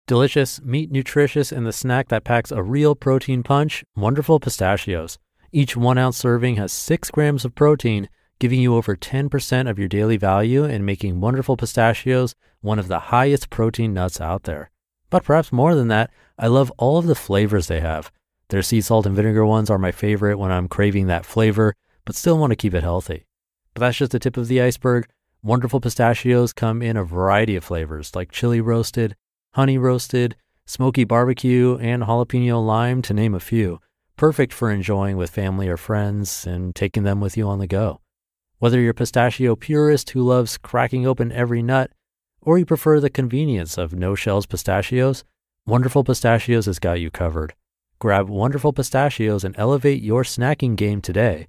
Delicious, meat nutritious, and the snack that packs a real protein punch, Wonderful Pistachios. Each 1 ounce serving has 6 grams of protein, giving you over 10% of your daily value and making Wonderful Pistachios one of the highest protein nuts out there. But perhaps more than that, I love all of the flavors they have. Their sea salt and vinegar ones are my favorite when I'm craving that flavor, but still want to keep it healthy. But that's just the tip of the iceberg. Wonderful Pistachios come in a variety of flavors like chili roasted, honey roasted, smoky barbecue, and jalapeno lime, to name a few. Perfect for enjoying with family or friends and taking them with you on the go. Whether you're a pistachio purist who loves cracking open every nut, or you prefer the convenience of no-shells pistachios, Wonderful Pistachios has got you covered. Grab Wonderful Pistachios and elevate your snacking game today.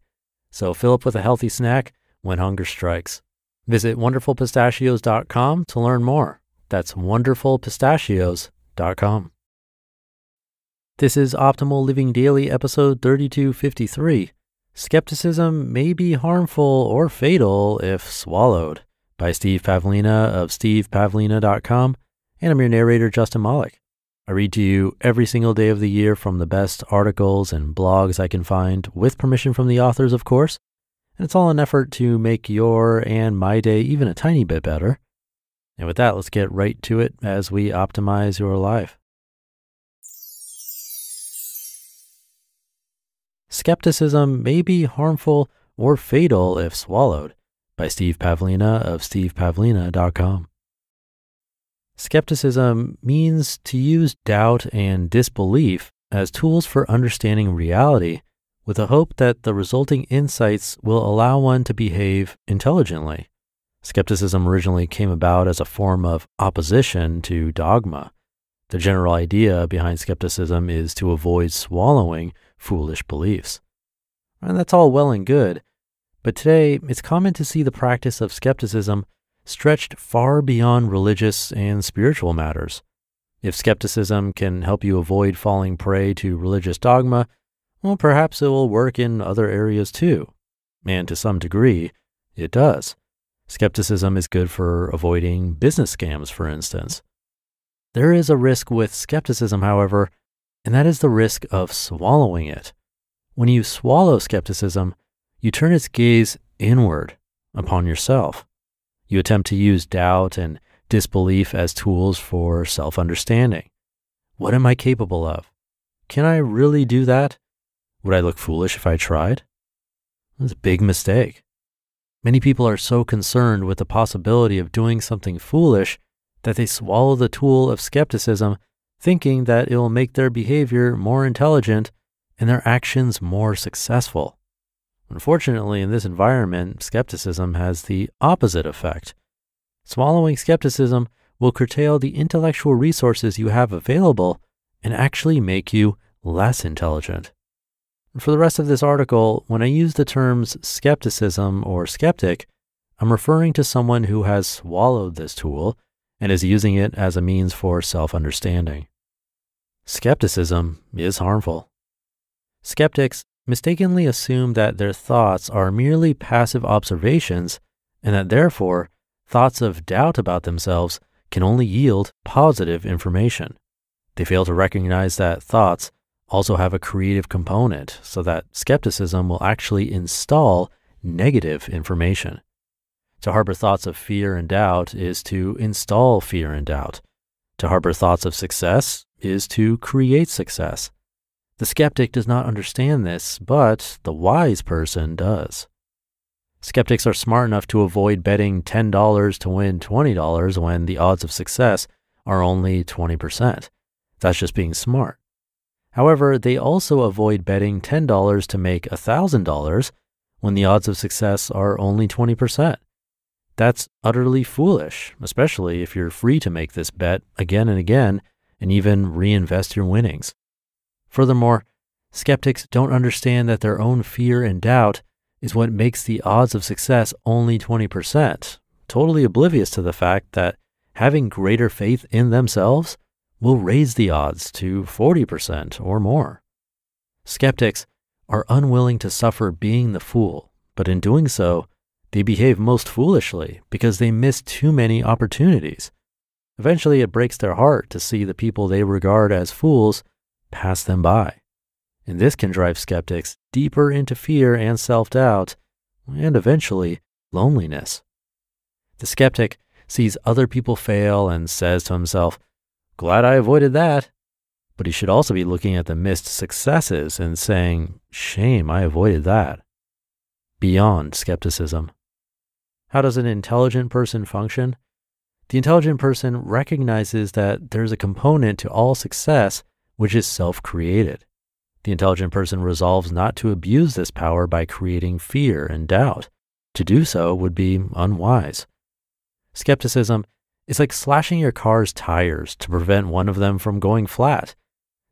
So fill up with a healthy snack when hunger strikes. Visit wonderfulpistachios.com to learn more. That's wonderfulpistachios.com. This is Optimal Living Daily, episode 3253. Skepticism may be harmful or fatal if swallowed, by Steve Pavlina of stevepavlina.com, and I'm your narrator, Justin Malik. I read to you every single day of the year from the best articles and blogs I can find, with permission from the authors, of course, and it's all an effort to make your and my day even a tiny bit better. And with that, let's get right to it as we optimize your life. Skepticism may be harmful or fatal if swallowed, by Steve Pavlina of stevepavlina.com. Skepticism means to use doubt and disbelief as tools for understanding reality, with the hope that the resulting insights will allow one to behave intelligently. Skepticism originally came about as a form of opposition to dogma. The general idea behind skepticism is to avoid swallowing foolish beliefs. And that's all well and good, but today it's common to see the practice of skepticism stretched far beyond religious and spiritual matters. If skepticism can help you avoid falling prey to religious dogma, well, perhaps it will work in other areas too. And to some degree, it does. Skepticism is good for avoiding business scams, for instance. There is a risk with skepticism, however, and that is the risk of swallowing it. When you swallow skepticism, you turn its gaze inward upon yourself. You attempt to use doubt and disbelief as tools for self-understanding. What am I capable of? Can I really do that? Would I look foolish if I tried? That's a big mistake. Many people are so concerned with the possibility of doing something foolish that they swallow the tool of skepticism, thinking that it will make their behavior more intelligent and their actions more successful. Unfortunately, in this environment, skepticism has the opposite effect. Swallowing skepticism will curtail the intellectual resources you have available and actually make you less intelligent. For the rest of this article, when I use the terms skepticism or skeptic, I'm referring to someone who has swallowed this tool and is using it as a means for self-understanding. Skepticism is harmful. Skeptics mistakenly assume that their thoughts are merely passive observations and that therefore thoughts of doubt about themselves can only yield positive information. They fail to recognize that thoughts also have a creative component, so that skepticism will actually install negative information. To harbor thoughts of fear and doubt is to install fear and doubt. To harbor thoughts of success is to create success. The skeptic does not understand this, but the wise person does. Skeptics are smart enough to avoid betting $10 to win $20 when the odds of success are only 20%. That's just being smart. However, they also avoid betting $10 to make $1,000 when the odds of success are only 20%. That's utterly foolish, especially if you're free to make this bet again and again and even reinvest your winnings. Furthermore, skeptics don't understand that their own fear and doubt is what makes the odds of success only 20%, totally oblivious to the fact that having greater faith in themselves will raise the odds to 40% or more. Skeptics are unwilling to suffer being the fool, but in doing so, they behave most foolishly because they miss too many opportunities. Eventually, it breaks their heart to see the people they regard as fools pass them by. And this can drive skeptics deeper into fear and self-doubt, and eventually, loneliness. The skeptic sees other people fail and says to himself, "Glad I avoided that." But he should also be looking at the missed successes and saying, "Shame, I avoided that." Beyond skepticism. How does an intelligent person function? The intelligent person recognizes that there's a component to all success which is self-created. The intelligent person resolves not to abuse this power by creating fear and doubt. To do so would be unwise. Skepticism is like slashing your car's tires to prevent one of them from going flat.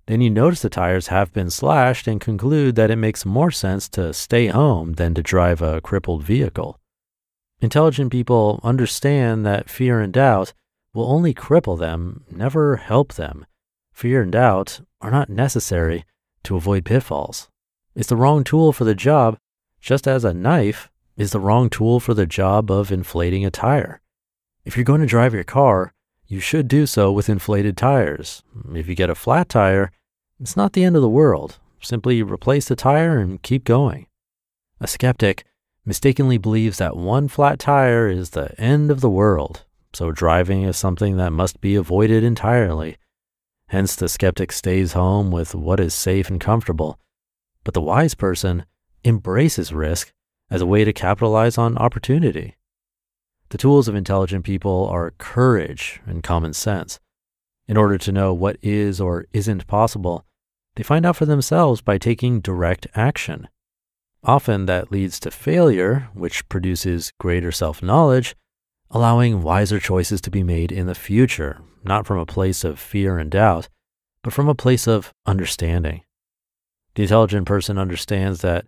Then you notice the tires have been slashed and conclude that it makes more sense to stay home than to drive a crippled vehicle. Intelligent people understand that fear and doubt will only cripple them, never help them. Fear and doubt are not necessary to avoid pitfalls. It's the wrong tool for the job, just as a knife is the wrong tool for the job of inflating a tire. If you're going to drive your car, you should do so with inflated tires. If you get a flat tire, it's not the end of the world. Simply replace the tire and keep going. A skeptic mistakenly believes that one flat tire is the end of the world, so driving is something that must be avoided entirely. Hence, the skeptic stays home with what is safe and comfortable. But the wise person embraces risk as a way to capitalize on opportunity. The tools of intelligent people are courage and common sense. In order to know what is or isn't possible, they find out for themselves by taking direct action. Often that leads to failure, which produces greater self-knowledge, allowing wiser choices to be made in the future, not from a place of fear and doubt, but from a place of understanding. The intelligent person understands that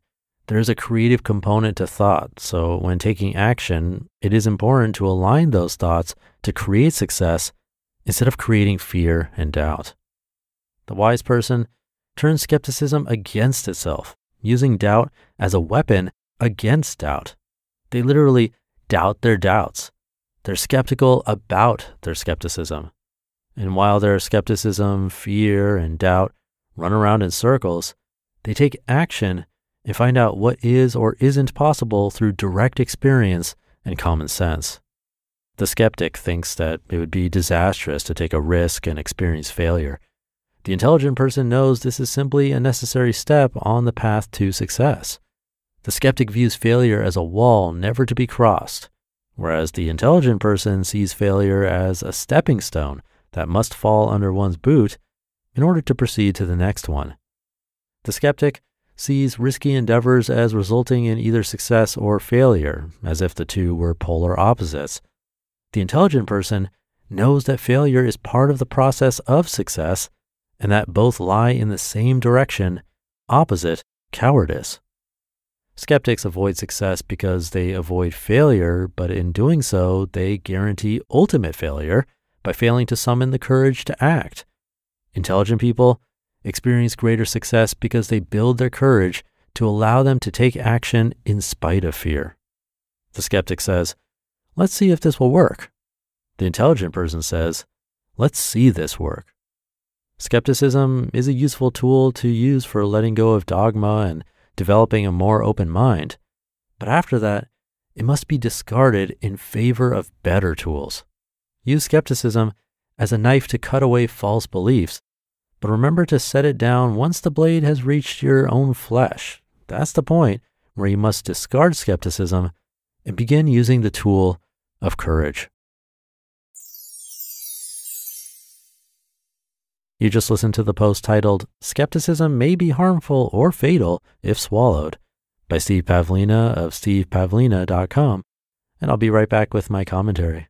there is a creative component to thought, so when taking action, it is important to align those thoughts to create success instead of creating fear and doubt. The wise person turns skepticism against itself, using doubt as a weapon against doubt. They literally doubt their doubts. They're skeptical about their skepticism. And while their skepticism, fear, and doubt run around in circles, they take action and find out what is or isn't possible through direct experience and common sense. The skeptic thinks that it would be disastrous to take a risk and experience failure. The intelligent person knows this is simply a necessary step on the path to success. The skeptic views failure as a wall never to be crossed, whereas the intelligent person sees failure as a stepping stone that must fall under one's boot in order to proceed to the next one. The skeptic sees risky endeavors as resulting in either success or failure, as if the two were polar opposites. The intelligent person knows that failure is part of the process of success and that both lie in the same direction, opposite cowardice. Skeptics avoid success because they avoid failure, but in doing so, they guarantee ultimate failure by failing to summon the courage to act. Intelligent people experience greater success because they build their courage to allow them to take action in spite of fear. The skeptic says, "Let's see if this will work." The intelligent person says, "Let's see this work." Skepticism is a useful tool to use for letting go of dogma and developing a more open mind. But after that, it must be discarded in favor of better tools. Use skepticism as a knife to cut away false beliefs, but remember to set it down once the blade has reached your own flesh. That's the point where you must discard skepticism and begin using the tool of courage. You just listened to the post titled, "Skepticism May Be Harmful or Fatal If Swallowed," by Steve Pavlina of stevepavlina.com, and I'll be right back with my commentary.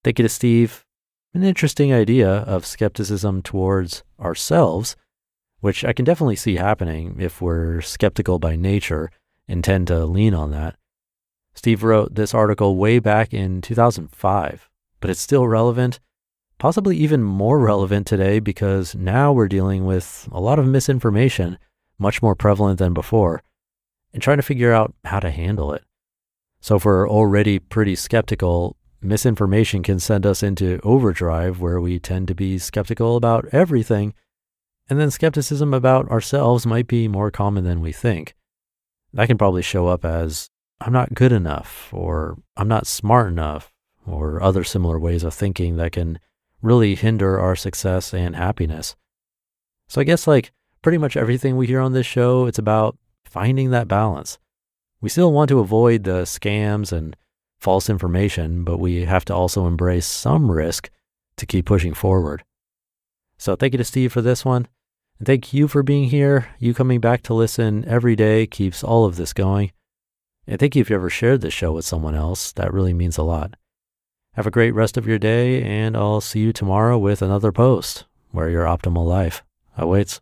Thank you to Steve. An interesting idea of skepticism towards ourselves, which I can definitely see happening if we're skeptical by nature and tend to lean on that. Steve wrote this article way back in 2005, but it's still relevant, possibly even more relevant today because now we're dealing with a lot of misinformation, much more prevalent than before, and trying to figure out how to handle it. So if we're already pretty skeptical, misinformation can send us into overdrive where we tend to be skeptical about everything, and then skepticism about ourselves might be more common than we think. That can probably show up as, I'm not good enough, or I'm not smart enough, or other similar ways of thinking that can really hinder our success and happiness. So I guess like pretty much everything we hear on this show, it's about finding that balance. We still want to avoid the scams and false information, but we have to also embrace some risk to keep pushing forward. So thank you to Steve for this one. And thank you for being here. You coming back to listen every day keeps all of this going. And thank you if you ever shared this show with someone else. That really means a lot. Have a great rest of your day, and I'll see you tomorrow with another post where your optimal life awaits.